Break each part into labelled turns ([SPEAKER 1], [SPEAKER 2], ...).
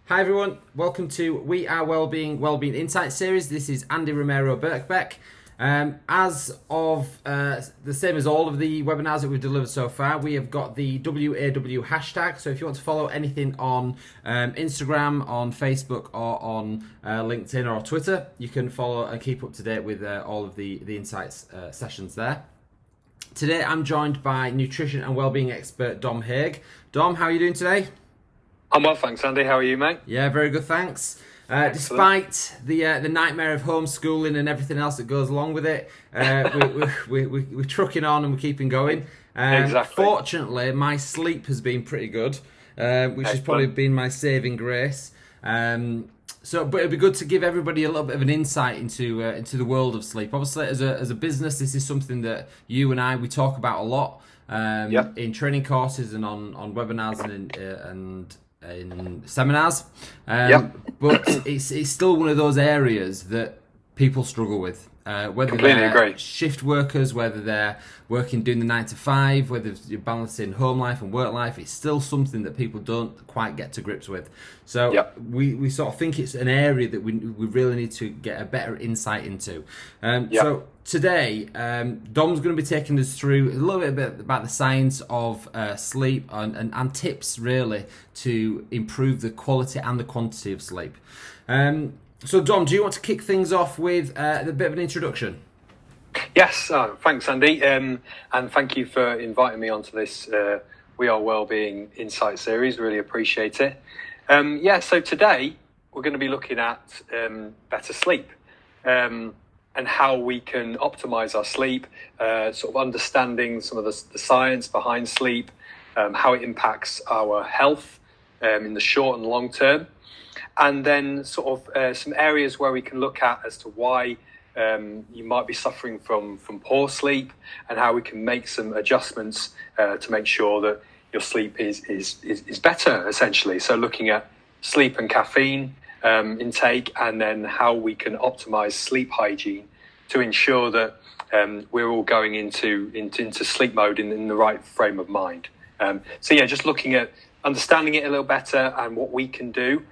[SPEAKER 1] Hi everyone, welcome to We Are Wellbeing Insight series. This is Andy Romero Birkbeck. As of the same as all of the webinars that we've delivered so far, we have got the WAW hashtag. So if you want to follow anything on Instagram, on Facebook, or on LinkedIn or Twitter, you can follow and keep up to date with all of the insights sessions there. Today I'm joined by nutrition and wellbeing expert Dom Haig. Dom, how are you doing today?
[SPEAKER 2] I'm well, thanks, Andy. How are you, mate?
[SPEAKER 1] Yeah, very good, thanks. Despite the nightmare of homeschooling and everything else that goes along with it, we're trucking on and we're keeping going.
[SPEAKER 2] Exactly.
[SPEAKER 1] Fortunately, my sleep has been pretty good, which has probably been my saving grace. But it'd be good to give everybody a little bit of an insight into the world of sleep. Obviously, as a business, this is something that you and we talk about a lot in training courses and on webinars and in seminars, but it's still one of those areas that people struggle with. Whether
[SPEAKER 2] Completely
[SPEAKER 1] they're
[SPEAKER 2] agree.
[SPEAKER 1] shift workers, whether they're doing the 9 to 5, whether you're balancing home life and work life, it's still something that people don't quite get to grips with. So we sort of think it's an area that we really need to get a better insight into. So today, Dom's going to be taking us through a little bit about the science of sleep and tips really to improve the quality and the quantity of sleep. So Dom, do you want to kick things off with a bit of an introduction?
[SPEAKER 2] Yes, thanks, Andy, and thank you for inviting me onto this We Are Wellbeing Insight series. Really appreciate it. So today we're going to be looking at better sleep and how we can optimize our sleep, sort of understanding some of the science behind sleep, how it impacts our health in the short and long term. And then sort of some areas where we can look at as to why you might be suffering from poor sleep and how we can make some adjustments to make sure that your sleep is better, essentially. So looking at sleep and caffeine intake, and then how we can optimize sleep hygiene to ensure that we're all going into sleep mode in the right frame of mind. Just looking at understanding it a little better and what we can do.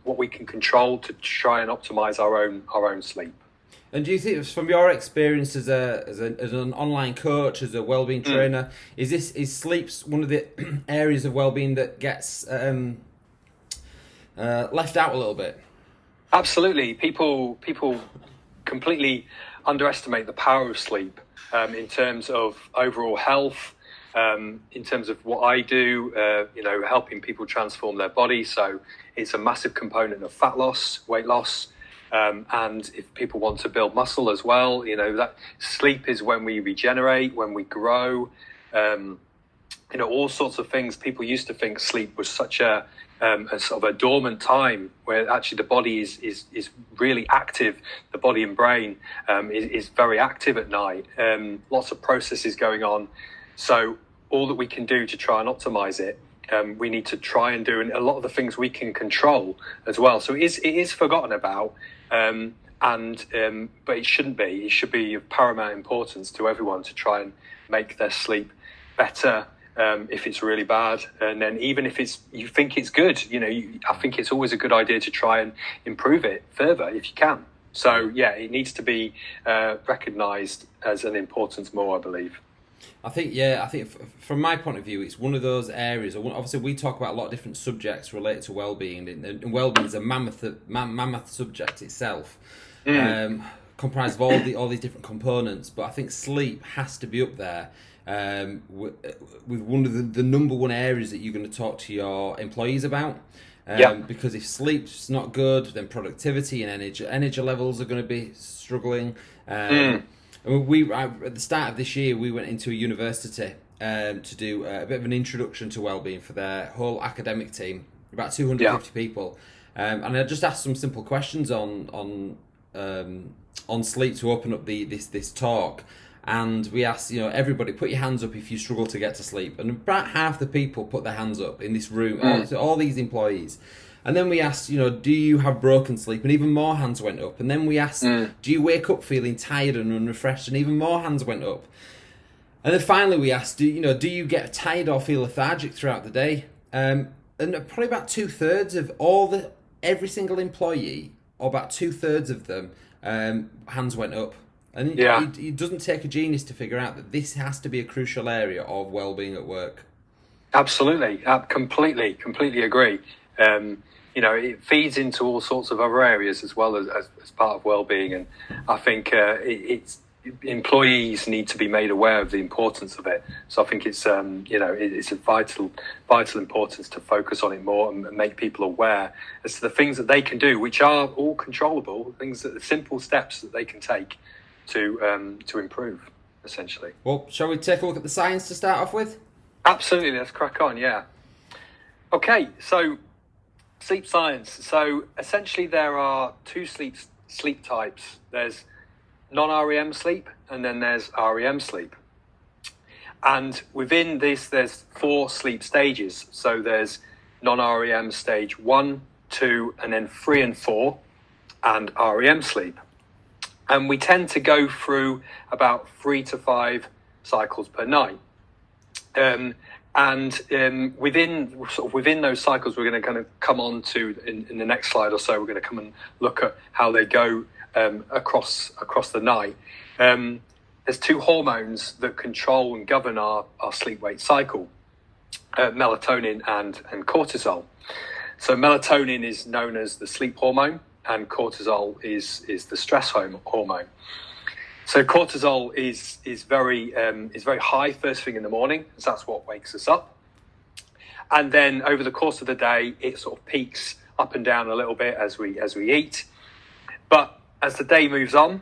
[SPEAKER 2] What we can control to try and optimize our own sleep.
[SPEAKER 1] And do you think, from your experience as an online coach, as a wellbeing trainer, is sleep one of the areas of wellbeing that gets left out a little bit?
[SPEAKER 2] Absolutely. People completely underestimate the power of sleep in terms of overall health. In terms of what I do, helping people transform their body. So it's a massive component of fat loss, weight loss. And if people want to build muscle as well, that sleep is when we regenerate, when we grow, all sorts of things. People used to think sleep was such a sort of a dormant time where actually the body is really active. The body and brain is very active at night. Lots of processes going on. So all that we can do to try and optimize it, we need to try and do a lot of the things we can control as well. So it is forgotten about, but it shouldn't be. It should be of paramount importance to everyone to try and make their sleep better if it's really bad. And then even if you think it's good, I think it's always a good idea to try and improve it further if you can. So it needs to be recognized as an importance more, I believe.
[SPEAKER 1] I think from my point of view, it's one of those areas. Obviously, we talk about a lot of different subjects related to well-being, and well-being is a mammoth subject itself, comprised of all these different components. But I think sleep has to be up there with one of the number one areas that you're going to talk to your employees about. Because if sleep's not good, then productivity and energy levels are going to be struggling. At the start of this year, we went into a university to do a bit of an introduction to wellbeing for their whole academic team, about 250 people, and I just asked some simple questions on sleep to open up this talk. And we asked, everybody, put your hands up if you struggle to get to sleep, and about half the people put their hands up in this room. All these employees. And then we asked, do you have broken sleep? And even more hands went up. And then we asked, do you wake up feeling tired and unrefreshed? And even more hands went up. And then finally we asked, do you get tired or feel lethargic throughout the day? and probably about 2/3 of every single employee, or about 2/3 of them, hands went up. And it doesn't take a genius to figure out that this has to be a crucial area of well-being at work.
[SPEAKER 2] Absolutely, completely agree. It feeds into all sorts of other areas as well as part of well-being, and I think employees need to be made aware of the importance of it. So I think it's it's a vital importance to focus on it more and make people aware as to the things that they can do, which are all controllable, simple steps that they can take to improve, essentially.
[SPEAKER 1] Well, shall we take a look at the science to start off with?
[SPEAKER 2] Absolutely, let's crack on. Yeah. Okay, so sleep science. So essentially, there are two sleep types. There's non-REM sleep, and then there's REM sleep. And within this, there's 4 sleep stages. So there's non-REM stage 1, 2, and then 3 and 4, and REM sleep. And we tend to go through about 3 to 5 cycles per night. Within those cycles, we're going to kind of come on to in the next slide or so. We're going to come and look at how they go across the night. There's 2 hormones that control and govern our sleep-wake cycle: melatonin and cortisol. So melatonin is known as the sleep hormone, and cortisol is the stress hormone. So cortisol is very high first thing in the morning, because that's what wakes us up. And then over the course of the day, it sort of peaks up and down a little bit as we eat. But as the day moves on,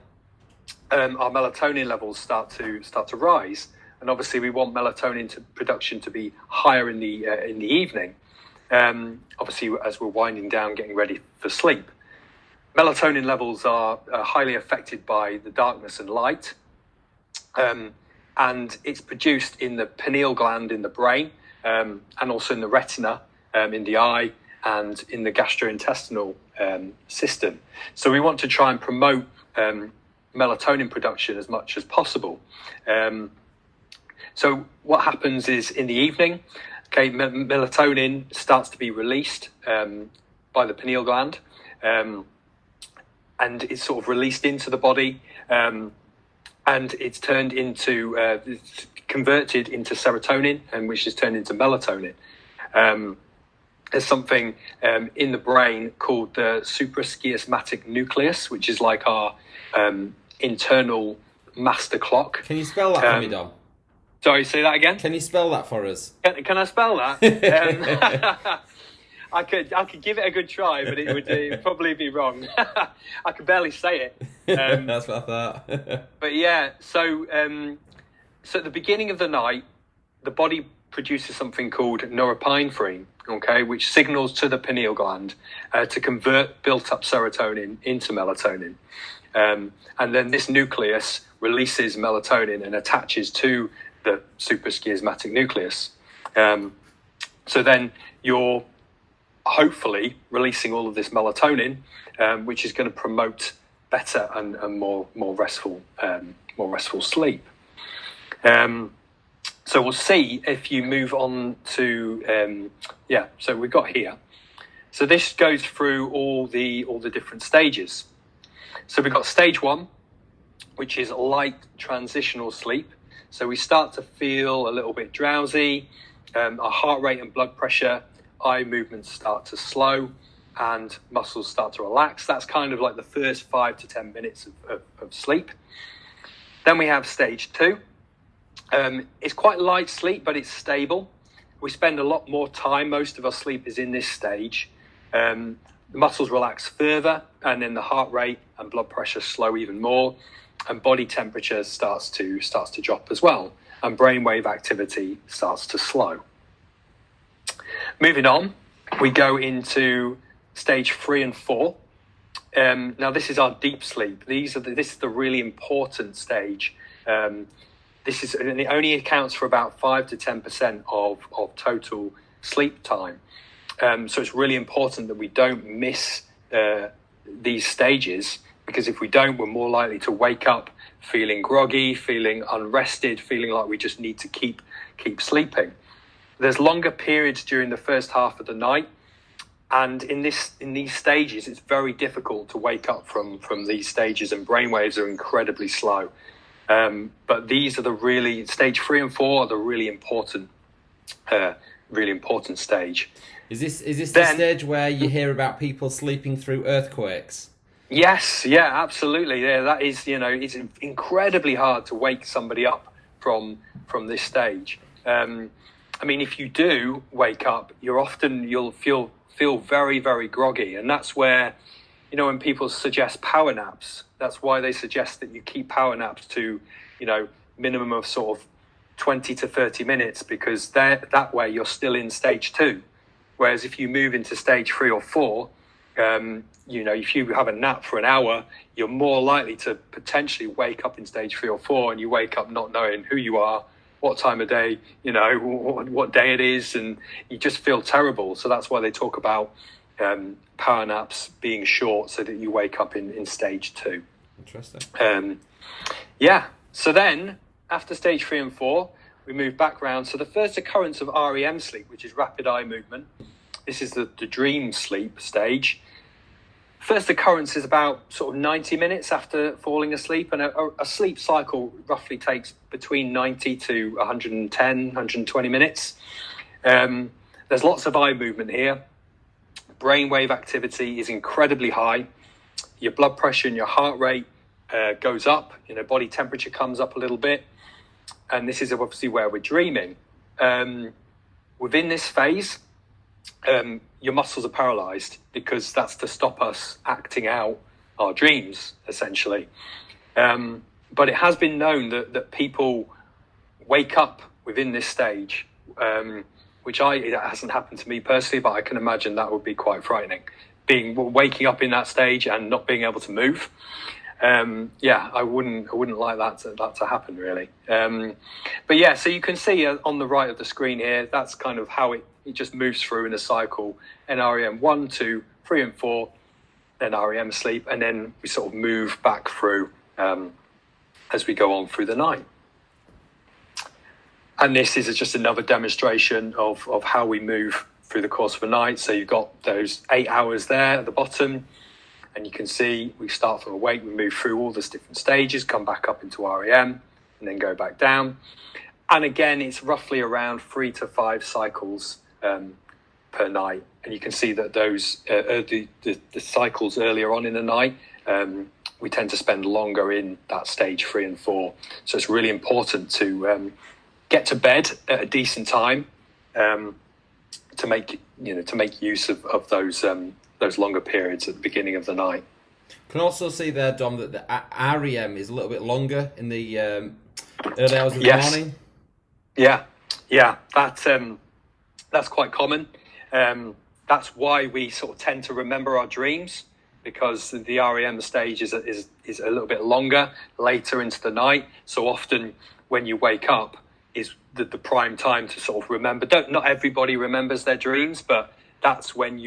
[SPEAKER 2] our melatonin levels start to rise, and obviously we want melatonin production to be higher in the evening. Obviously, as we're winding down, getting ready for sleep. Melatonin levels are highly affected by the darkness and light, and it's produced in the pineal gland in the brain, and also in the retina, in the eye, and in the gastrointestinal system. So we want to try and promote melatonin production as much as possible. So what happens is in the evening, melatonin starts to be released by the pineal gland. And it's sort of released into the body, and it's turned into, converted into serotonin, and which is turned into melatonin. There's something in the brain called the suprachiasmatic nucleus, which is like our internal master clock.
[SPEAKER 1] Can you spell that for me, Dom?
[SPEAKER 2] Sorry, say that again?
[SPEAKER 1] Can you spell that for us?
[SPEAKER 2] Can I spell that? I could give it a good try, but it would probably be wrong. I could barely say it.
[SPEAKER 1] That's what I thought.
[SPEAKER 2] But yeah, so at the beginning of the night, the body produces something called norepinephrine, which signals to the pineal gland to convert built-up serotonin into melatonin. And then this nucleus releases melatonin and attaches to the suprachiasmatic nucleus. So then you're hopefully releasing all of this melatonin, which is going to promote better and more restful sleep. So we'll see if you move on to so we've got here. So this goes through all the different stages. So we've got stage 1, which is light transitional sleep. So we start to feel a little bit drowsy, our heart rate and blood pressure, eye movements start to slow, and muscles start to relax. That's kind of like the first 5 to 10 minutes of sleep. Then we have stage 2. It's quite light sleep, but it's stable. We spend a lot more time. Most of our sleep is in this stage. The muscles relax further, and then the heart rate and blood pressure slow even more, and body temperature starts to drop as well, and brainwave activity starts to slow. Moving on, we go into stage 3 and 4. Now this is our deep sleep. This is the really important stage. And it only accounts for about 5 to 10% of total sleep time. So it's really important that we don't miss these stages, because if we don't, we're more likely to wake up feeling groggy, feeling unrested, feeling like we just need to keep sleeping. there's longer periods during the first half of the night. And in these stages, it's very difficult to wake up from these stages, and brainwaves are incredibly slow. But these are stage 3 and 4 are the really important stage.
[SPEAKER 1] Is this the stage where you hear about people sleeping through earthquakes?
[SPEAKER 2] Yes, yeah, absolutely. Yeah, that is, it's incredibly hard to wake somebody up from this stage. I mean, if you do wake up, you'll feel very, very groggy. And that's where, when people suggest power naps, that's why they suggest that you keep power naps to, minimum of sort of 20 to 30 minutes, because that way you're still in stage 2. Whereas if you move into stage 3 or 4, if you have a nap for an hour, you're more likely to potentially wake up in stage 3 or 4, and you wake up not knowing who you are, what time of day, what day it is, and you just feel terrible. So that's why they talk about power naps being short, so that you wake up in stage 2.
[SPEAKER 1] Interesting.
[SPEAKER 2] So then after stage 3 and 4, we move back round. So the first occurrence of REM sleep, which is rapid eye movement, this is the dream sleep stage. First occurrence is about sort of 90 minutes after falling asleep, and a sleep cycle roughly takes between 90 to 110, 120 minutes. There's lots of eye movement here. Brainwave activity is incredibly high. Your blood pressure and your heart rate goes up. Body temperature comes up a little bit. And this is obviously where we're dreaming. Within this phase, your muscles are paralyzed, because that's to stop us acting out our dreams, essentially. But it has been known that people wake up within this stage, it hasn't happened to me personally, but I can imagine that would be quite frightening, waking up in that stage and not being able to move. I wouldn't like that to happen, really. So you can see on the right of the screen here, that's kind of how it just moves through in a cycle. NREM 1, 2, 3 and 4, then REM sleep, and then we sort of move back through as we go on through the night. And this is just another demonstration of how we move through the course of a night. So you've got those 8 hours there at the bottom, and you can see we start from awake, we move through all those different stages, come back up into REM, and then go back down. And again, it's roughly around 3 to 5 cycles per night. And you can see that those the cycles earlier on in the night, we tend to spend longer in that stage 3 and 4. So it's really important to get to bed at a decent time, to make use of those longer periods at the beginning of the night.
[SPEAKER 1] Can also see there, Dom, that the REM is a little bit longer in the early hours of the morning. Yeah, that's quite common. That's why we sort of tend to remember our dreams, because the REM stage is a little bit longer later into the night. So often when you wake up is the prime time to sort of remember. Not everybody remembers their dreams, but that's when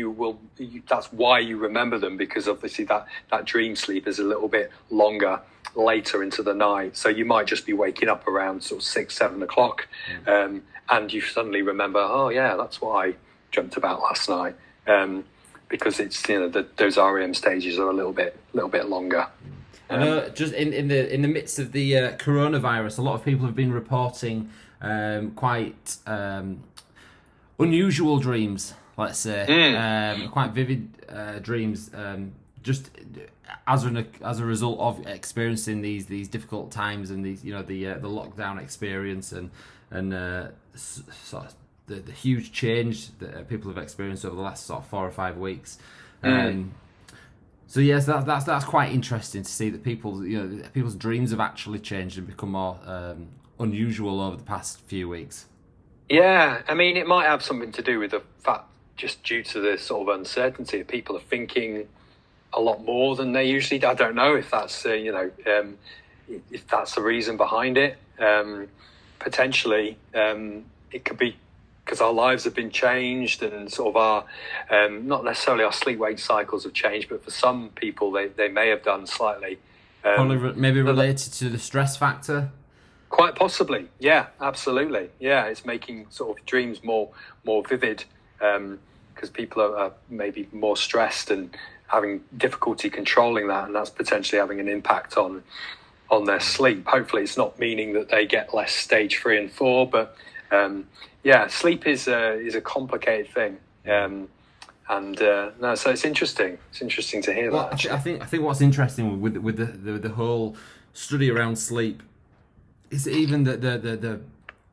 [SPEAKER 1] that's why you remember them, because obviously that dream sleep is a little bit longer later into the night. So you might just be waking up around sort of 6, 7 o'clock, and you suddenly remember, oh yeah, that's what I dreamt about last night, because it's those REM stages are a little bit longer. I know, just in the midst of the coronavirus, a lot of people have been reporting quite unusual dreams, let's say, quite vivid dreams, just as a result of experiencing these difficult times and these the lockdown experience and sort of the huge change that people have experienced over the last sort of 4 or 5 weeks. So yes, that's quite interesting to see that people's dreams have actually changed and become more unusual over the past few weeks.
[SPEAKER 2] Yeah, I mean, it might have something to do with the fact, just due to the sort of uncertainty, people are thinking a lot more than they usually do. I don't know if that's if that's the reason behind it. Potentially, it could be because our lives have been changed, and sort of our not necessarily our sleep-wake cycles have changed, but for some people they may have done slightly.
[SPEAKER 1] Probably maybe related to the stress factor.
[SPEAKER 2] Quite possibly, yeah, absolutely, yeah. It's making sort of dreams more vivid, because people are maybe more stressed and having difficulty controlling that, and that's potentially having an impact on their sleep. Hopefully, it's not meaning that they get less stage 3 and 4, but yeah, sleep is a complicated thing, no, so it's interesting. It's interesting to hear that.
[SPEAKER 1] I think what's interesting with the whole study around sleep is even the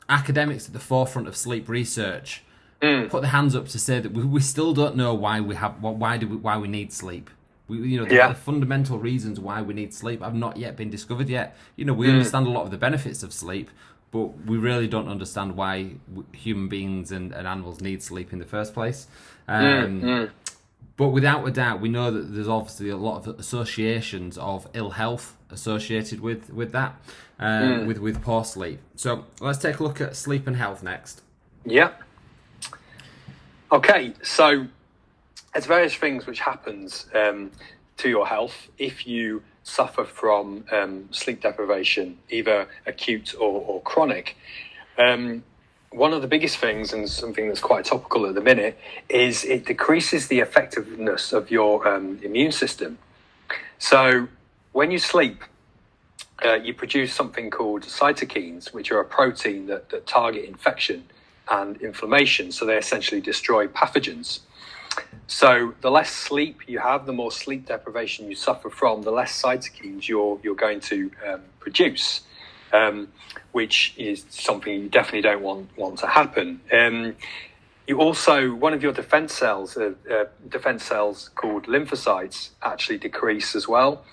[SPEAKER 1] academics at the forefront of sleep research put their hands up to say that we still don't know why we need sleep. The fundamental reasons why we need sleep have not yet been discovered yet. We understand a lot of the benefits of sleep, but we really don't understand why human beings and animals need sleep in the first place. But without a doubt, we know that there's obviously a lot of associations of ill health associated with that, with poor sleep. So let's take a look at sleep and health next.
[SPEAKER 2] Yeah. Okay, so there's various things which happens to your health if you suffer from sleep deprivation, either acute or chronic. One of the biggest things, and something that's quite topical at the minute, is it decreases the effectiveness of your immune system. So when you sleep, you produce something called cytokines, which are a protein that target infection and inflammation. So they essentially destroy pathogens. So the less sleep you have, the more sleep deprivation you suffer from, the less cytokines you're going to produce, which is something you definitely don't want to happen. You also, one of your defense cells called lymphocytes actually decrease as well,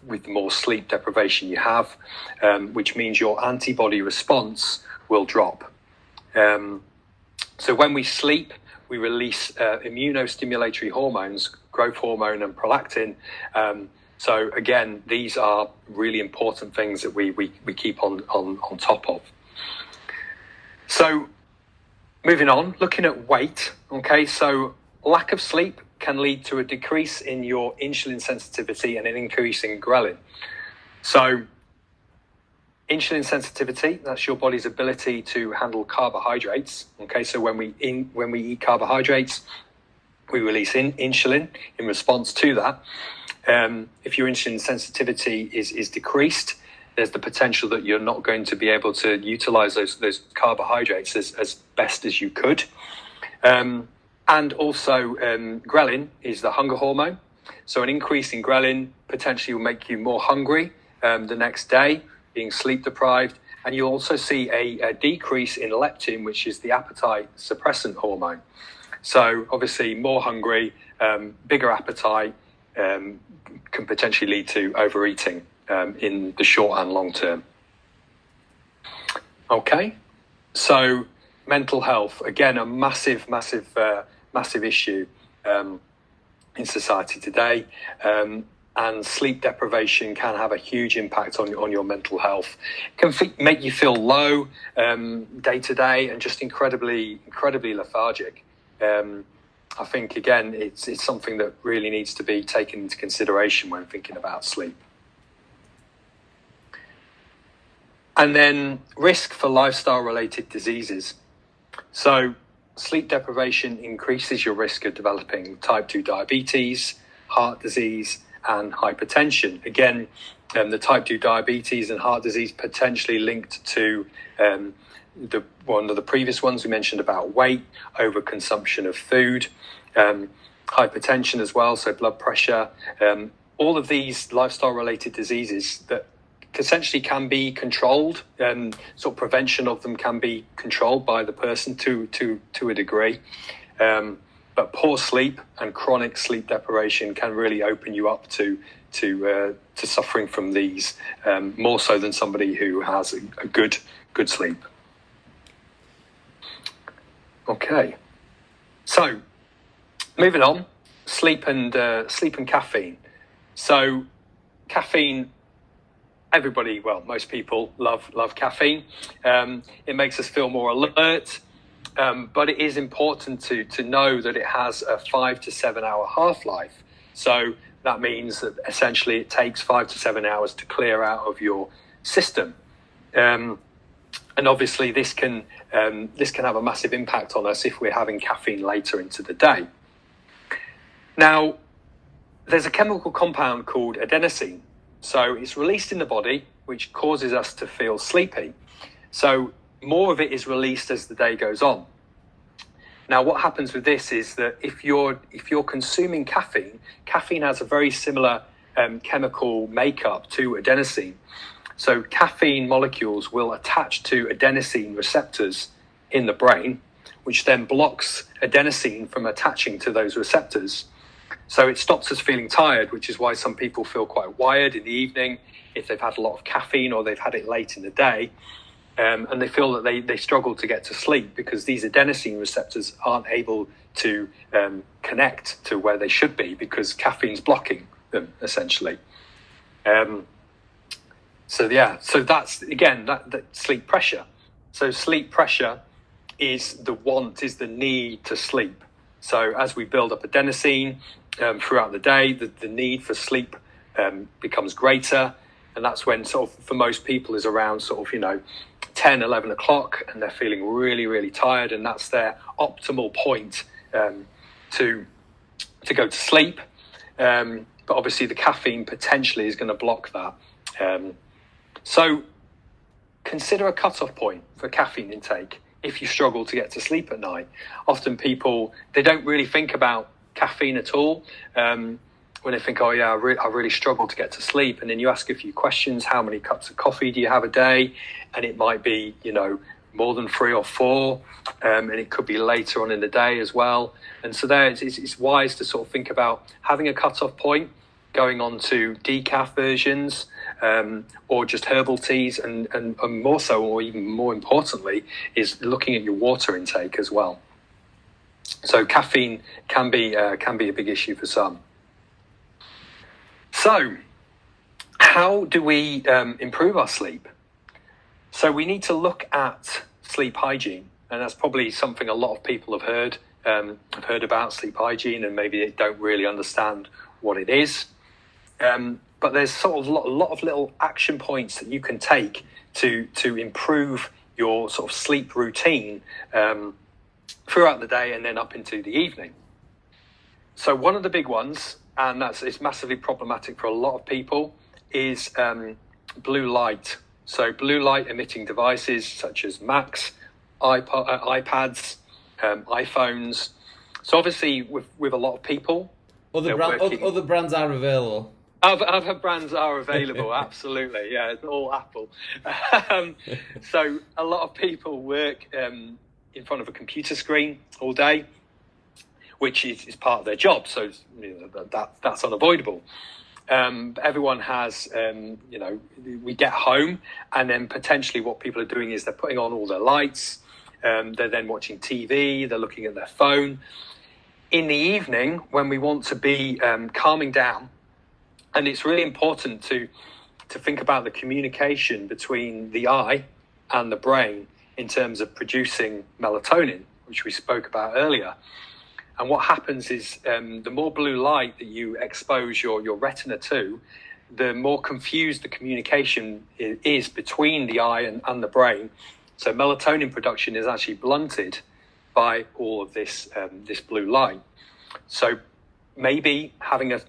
[SPEAKER 2] with the more sleep deprivation you have, which means your antibody response will drop. So when we sleep, we release immunostimulatory hormones, growth hormone and prolactin. So again, these are really important things that we keep on top of. So moving on, looking at weight. Okay, so lack of sleep can lead to a decrease in your insulin sensitivity and an increase in ghrelin. So insulin sensitivity, that's your body's ability to handle carbohydrates. Okay, so when we eat carbohydrates, we release insulin in response to that. If your insulin sensitivity is decreased, there's the potential that you're not going to be able to utilize those carbohydrates as best as you could. And also ghrelin is the hunger hormone. So an increase in ghrelin potentially will make you more hungry the next day, being sleep deprived. And you'll also see a decrease in leptin, which is the appetite suppressant hormone. So obviously more hungry, bigger appetite can potentially lead to overeating in the short and long term. Okay, so mental health, again, a massive issue in society today. And sleep deprivation can have a huge impact on your mental health. It can make you feel low day to day and just incredibly lethargic. I think, again, it's something that really needs to be taken into consideration when thinking about sleep. And then risk for lifestyle-related diseases. So sleep deprivation increases your risk of developing type 2 diabetes, heart disease, and hypertension. Again, the type 2 diabetes and heart disease potentially linked to one of the previous ones we mentioned about weight, overconsumption of food, hypertension as well, so blood pressure. All of these lifestyle-related diseases that essentially can be controlled, sort of prevention of them can be controlled by the person to a degree. But poor sleep and chronic sleep deprivation can really open you up to suffering from these, more so than somebody who has a good sleep. Okay, so moving on, sleep and caffeine. So caffeine, everybody, well, most people love caffeine. It makes us feel more alert. But it is important to know that it has a 5 to 7 hour half-life. So that means that essentially it takes 5 to 7 hours to clear out of your system. And obviously this can have a massive impact on us if we're having caffeine later into the day. Now, there's a chemical compound called adenosine. So it's released in the body, which causes us to feel sleepy. So more of it is released as the day goes on. Now, what happens with this is that if you're consuming caffeine has a very similar chemical makeup to adenosine. So caffeine molecules will attach to adenosine receptors in the brain, which then blocks adenosine from attaching to those receptors. So it stops us feeling tired, which is why some people feel quite wired in the evening if they've had a lot of caffeine or they've had it late in the day. And they feel that they struggle to get to sleep because these adenosine receptors aren't able to connect to where they should be because caffeine's blocking them, essentially. So that's, again, that sleep pressure. So sleep pressure is the need to sleep. So as we build up adenosine throughout the day, the need for sleep becomes greater. And that's when sort of, for most people, is around sort of, 10, 11 o'clock, and they're feeling really, really tired. And that's their optimal point to go to sleep. But obviously the caffeine potentially is going to block that. So consider a cutoff point for caffeine intake if you struggle to get to sleep at night. Often people, they don't really think about caffeine at all. When they think, I really struggle to get to sleep. And then you ask a few questions. How many cups of coffee do you have a day? And it might be, more than 3 or 4. And it could be later on in the day as well. And so there, it's wise to sort of think about having a cutoff point, going on to decaf versions, or just herbal teas, and more so, or even more importantly, is looking at your water intake as well. So caffeine can be a big issue for some. So how do we improve our sleep? So we need to look at sleep hygiene, and that's probably something a lot of people have heard about sleep hygiene, and maybe they don't really understand what it is. But there's sort of a lot of little action points that you can take to improve your sort of sleep routine throughout the day and then up into the evening. So one of the big ones, and it's massively problematic for a lot of people, is blue light. So blue light emitting devices such as Macs, iPads, iPhones. So obviously with a lot of people,
[SPEAKER 1] other brands are available.
[SPEAKER 2] Other brands are available, absolutely. Yeah, it's all Apple. So a lot of people work in front of a computer screen all day, which is part of their job. So that's unavoidable. Everyone has, we get home, and then potentially what people are doing is they're putting on all their lights. They're then watching TV. They're looking at their phone. In the evening, when we want to be calming down, and it's really important to think about the communication between the eye and the brain in terms of producing melatonin, which we spoke about earlier. And what happens is the more blue light that you expose your retina to, the more confused the communication is between the eye and the brain. So melatonin production is actually blunted by all of this blue light. So maybe having a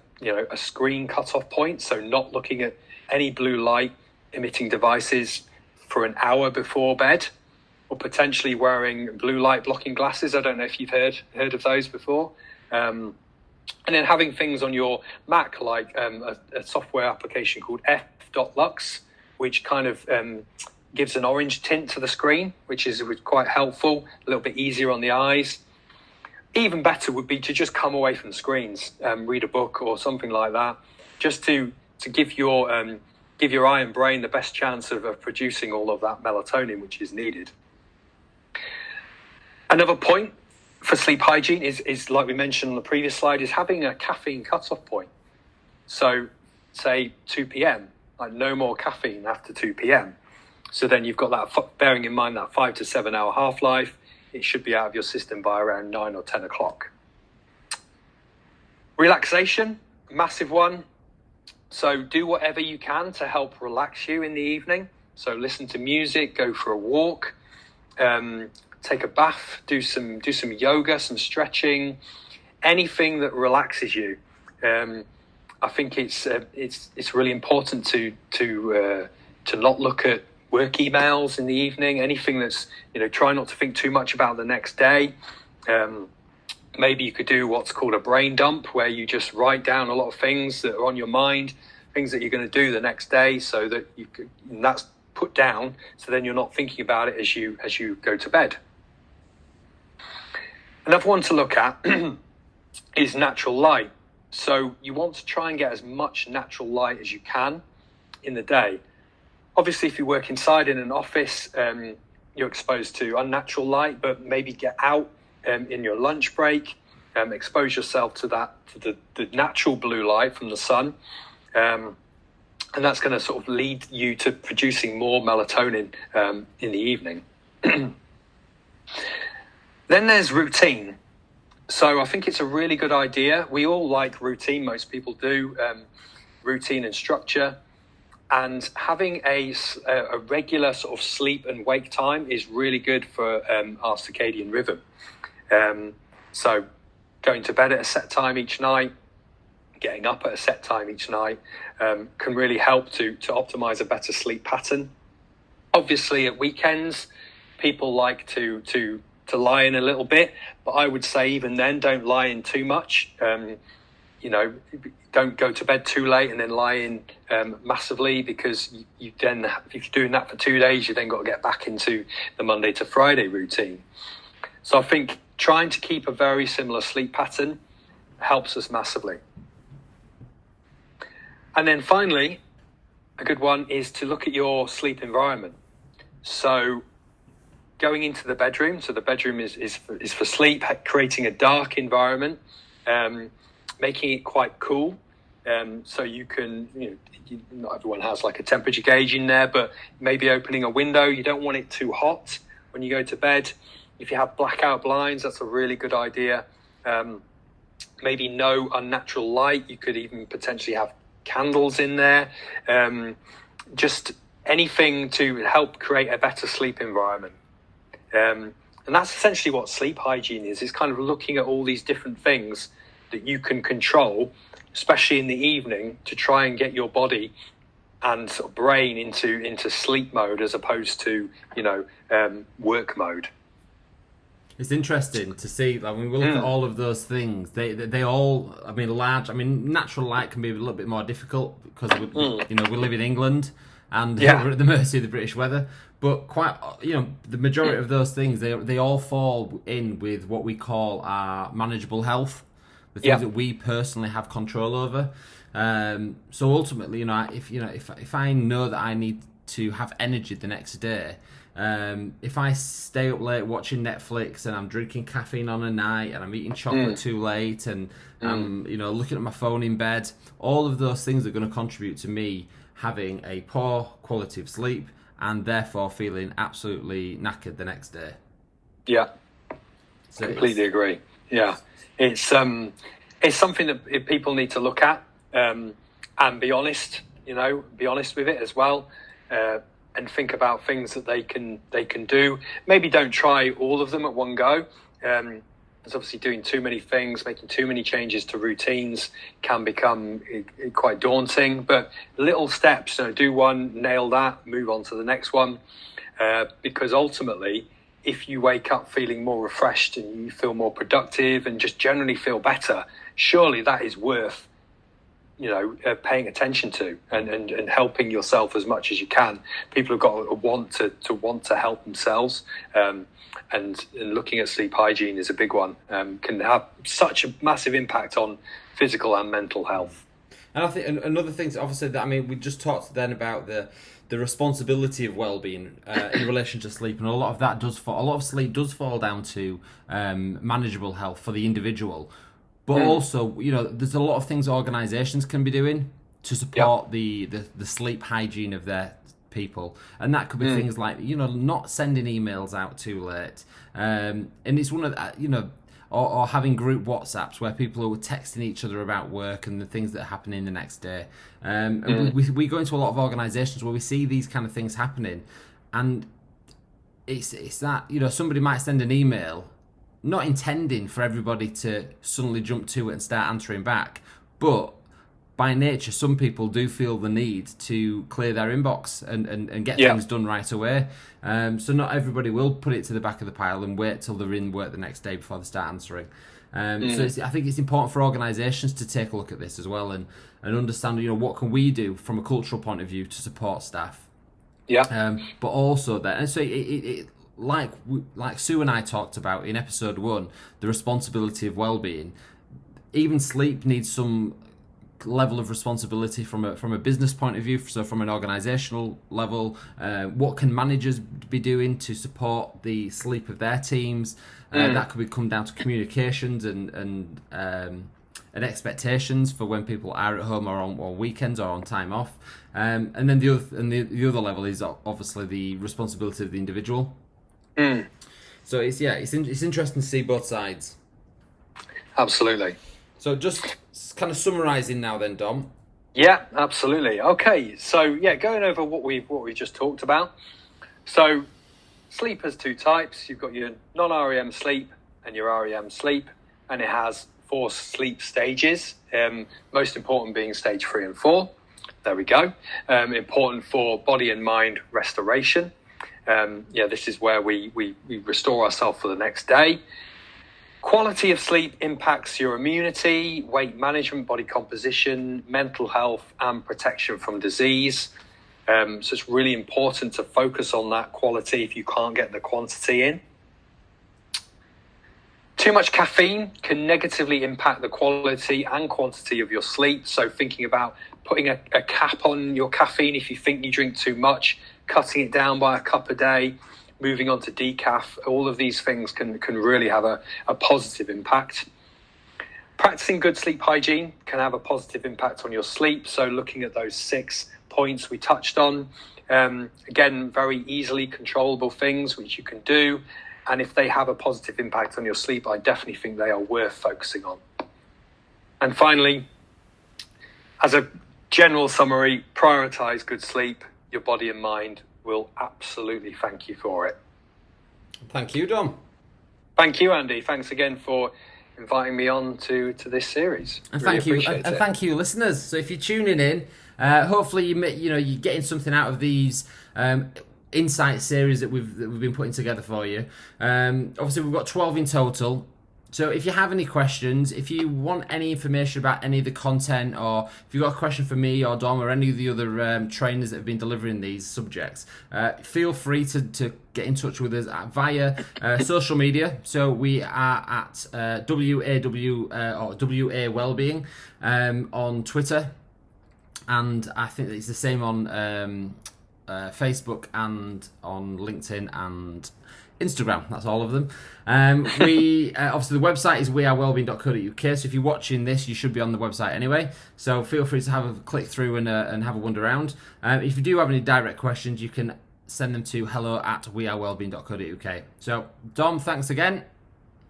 [SPEAKER 2] screen cutoff point, so not looking at any blue light emitting devices for an hour before bed, or potentially wearing blue light blocking glasses. I don't know if you've heard of those before. And then having things on your Mac like a software application called f.lux, which kind of gives an orange tint to the screen, which is quite helpful, a little bit easier on the eyes. Even better would be to just come away from screens, read a book or something like that, just to give your eye and brain the best chance of producing all of that melatonin which is needed. Another point for sleep hygiene is like we mentioned on the previous slide, is having a caffeine cutoff point. So say 2 p.m, like no more caffeine after 2 p.m. So then you've got that, bearing in mind that 5 to 7 hour half-life, it should be out of your system by around 9 or 10 o'clock. Relaxation, massive one. So do whatever you can to help relax you in the evening. So listen to music, go for a walk, take a bath, do some yoga, some stretching, anything that relaxes you. I think it's really important to not look at work emails in the evening. Anything that's, try not to think too much about the next day. Maybe you could do what's called a brain dump, where you just write down a lot of things that are on your mind, things that you're going to do the next day, so that and that's put down, so then you're not thinking about it as you go to bed. Another one to look at is natural light. So you want to try and get as much natural light as you can in the day. Obviously, if you work inside in an office, you're exposed to unnatural light, but maybe get out in your lunch break, expose yourself to the natural blue light from the sun, and that's going to sort of lead you to producing more melatonin in the evening. Then there's routine. So I think it's a really good idea. We all like routine. Most people do, routine and structure. And having a regular sort of sleep and wake time is really good for our circadian rhythm. So going to bed at a set time each night, getting up at a set time each night, can really help to optimize a better sleep pattern. Obviously, at weekends, people like to lie in a little bit, but I would say even then, don't lie in too much. Don't go to bed too late and then lie in massively, because you then, if you're doing that for 2 days, you then got to get back into the Monday to Friday routine. So I think trying to keep a very similar sleep pattern helps us massively. And then finally, a good one is to look at your sleep environment. So going into the bedroom, so the bedroom is for sleep, creating a dark environment, making it quite cool. So you can, not everyone has like a temperature gauge in there, but maybe opening a window. You don't want it too hot when you go to bed. If you have blackout blinds, that's a really good idea. Maybe no unnatural light. You could even potentially have candles in there. Just anything to help create a better sleep environment. And that's essentially what sleep hygiene is. It's kind of looking at all these different things that you can control, especially in the evening, to try and get your body and sort of brain into sleep mode as opposed to, work mode.
[SPEAKER 1] It's interesting to see. I mean, we look at all of those things. They all. I mean, natural light can be a little bit more difficult because we live in England and we're at the mercy of the British weather. But the majority of those things, they all fall in with what we call our manageable health, the things that we personally have control over. So ultimately, if I know that I need to have energy the next day. If I stay up late watching Netflix and I'm drinking caffeine on a night and I'm eating chocolate too late and I'm looking at my phone in bed, all of those things are going to contribute to me having a poor quality of sleep and therefore feeling absolutely knackered the next day.
[SPEAKER 2] Yeah, so completely agree. Yeah, it's something that people need to look at and be honest. Be honest with it as well. And think about things that they can do. Maybe don't try all of them at one go. There's obviously doing too many things, making too many changes to routines can become quite daunting. But little steps, do one, nail that, move on to the next one. Because ultimately, if you wake up feeling more refreshed and you feel more productive and just generally feel better, surely that is worth paying attention to and helping yourself as much as you can. People have got a want to help themselves, and looking at sleep hygiene is a big one. Can have such a massive impact on physical and mental health.
[SPEAKER 1] And I think another thing, obviously, we just talked then about the responsibility of well-being in relation to sleep, and a lot of sleep does fall down to manageable health for the individual. But also, there's a lot of things organisations can be doing to support the sleep hygiene of their people. And that could be things like, not sending emails out too late. And it's one of the, or having group WhatsApps where people are texting each other about work and the things that are happening the next day. And we go into a lot of organisations where we see these kind of things happening, and it's that, you know, somebody might send an email not intending for everybody to suddenly jump to it and start answering back, but by nature, some people do feel the need to clear their inbox and get things done right away. So not everybody will put it to the back of the pile and wait till they're in work the next day before they start answering. So I think it's important for organisations to take a look at this as well and understand, you know, what can we do from a cultural point of view to support staff.
[SPEAKER 2] Yeah.
[SPEAKER 1] But also that, and so like Sue and I talked about in episode 1, the responsibility of well-being. Even sleep needs some level of responsibility from a business point of view. So from an organizational level, what can managers be doing to support the sleep of their teams? That could come down to communications and expectations for when people are at home or on weekends or on time off. And then the other level is obviously the responsibility of the individual. So it's interesting to see both sides.
[SPEAKER 2] Absolutely.
[SPEAKER 1] So just kind of summarising now then, Dom.
[SPEAKER 2] Yeah, absolutely. Okay, so going over what we just talked about. So sleep has 2 types. You've got your non-REM sleep and your REM sleep, and it has 4 sleep stages. Most important being stage 3 and 4. There we go. Important for body and mind restoration. This is where we restore ourselves for the next day. Quality of sleep impacts your immunity, weight management, body composition, mental health, and protection from disease. So it's really important to focus on that quality if you can't get the quantity in. Too much caffeine can negatively impact the quality and quantity of your sleep. So thinking about putting a cap on your caffeine if you think you drink too much, cutting it down by a cup a day, moving on to decaf, all of these things can really have a positive impact. Practicing good sleep hygiene can have a positive impact on your sleep. So looking at those 6 points we touched on, again, very easily controllable things which you can do. And if they have a positive impact on your sleep, I definitely think they are worth focusing on. And finally, as a general summary, prioritize good sleep. Your body and mind will absolutely thank you for it.
[SPEAKER 1] Thank you, Dom.
[SPEAKER 2] Thank you, Andy. Thanks again for inviting me on to this series.
[SPEAKER 1] And really thank you, listeners. So if you're tuning in, hopefully you're getting something out of these insight series that we've been putting together for you. Obviously, we've got 12 in total. So if you have any questions, if you want any information about any of the content, or if you've got a question for me or Dom or any of the other trainers that have been delivering these subjects, feel free to get in touch with us via social media. So we are at WA Wellbeing on Twitter, and I think it's the same on Facebook and on LinkedIn and Instagram. That's all of them. We obviously the website is wearewellbeing.co.uk. So if you're watching this, you should be on the website anyway. So feel free to have a click through and have a wander around. If you do have any direct questions, you can send them to hello@wearewellbeing.co.uk. So Dom, thanks again.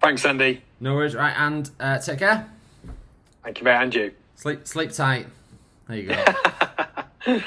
[SPEAKER 2] Thanks, Andy.
[SPEAKER 1] No worries. Right, and take care.
[SPEAKER 2] Thank you, mate, and you.
[SPEAKER 1] Sleep tight. There you go.